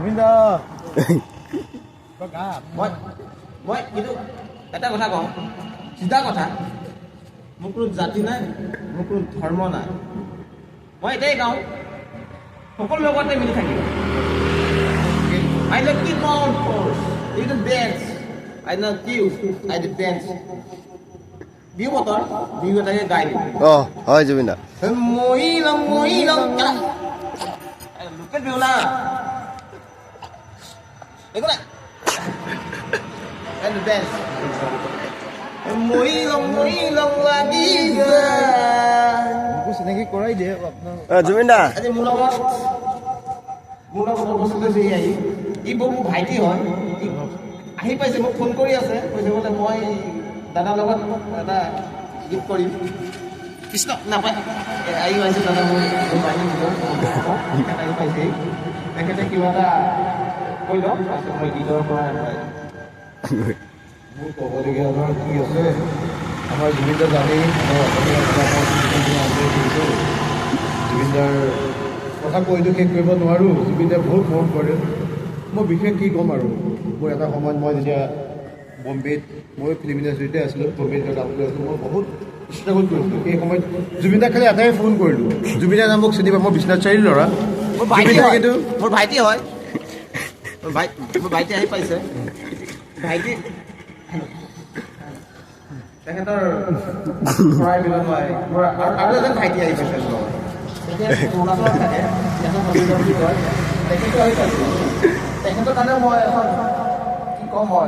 জুবিনদা মই কিন্তু এটা কথা কওঁ চিধা কথা মোৰ কোনো জাতি নাই মোৰ কোনো ধৰ্ম নাই মই এটাই গাওঁ সকলো লগতে মিলি থাকিব I love you more force you the dance I love you I the dance Bihu বতৰ বিহু এটাকে গাই দিম হয় জুবিন দা মই লং লোকেল বিহু না দেখো না and the dance মই লং লাগি যায় মোকো চিনাকি কৰাই দিয়ে আপোনাৰ জুবিন দা আজি মোৰ লগত বস্তু ই মোৰ ভাইটি হয় আহি পাইছে মোক ফোন কৰি আছে কৈছে বোলে মই দাদাৰ লগত এটা গীত কৰিম কৃষ্ণ নাপায় আহি পাইছে দাদা মোৰ ভাইটি আহি পাইছে তেখেতে কিবা এটা কৈ লওক তাৰপিছত মই গীতৰ পৰা মোৰ ক'বলগীয়া আপোনাৰ কি আছে আমাৰ জুবিনদা জানেই জুবিনদাৰ কথা কৈতো শেষ কৰিব নোৱাৰোঁ জুবিনদাই বহুত মৰম কৰে মই বিশেষ কি ক'ম আৰু মোৰ এটা সময়ত মই যেতিয়া বম্বেত মই ফিল্ম ইণ্ডাষ্ট্ৰীতে আছিলোঁ বম্বেত কাম কৰি আছিলোঁ মই বহুত ষ্ট্ৰাগল কৰিছিলোঁ সেই সময়ত জুবিনদাক খালি এটাই ফোন কৰিলোঁ জুবিনদাৰ নাম মোক চিনি পায় মই বিশ্বনাথ চাৰিআলিৰ ল'ৰা কিন্তু মোৰ ভাইটি হয় মোৰ ভাইটি আহি পাইছে ভাইটি তেখেতৰ চৰাই বিলত হয় মোৰ আৰু এজন ভাইটি আহি পাইছে অৰুণাচলত থাকে তেখেতৰ কাৰণে মই এখন কি ক'ম মই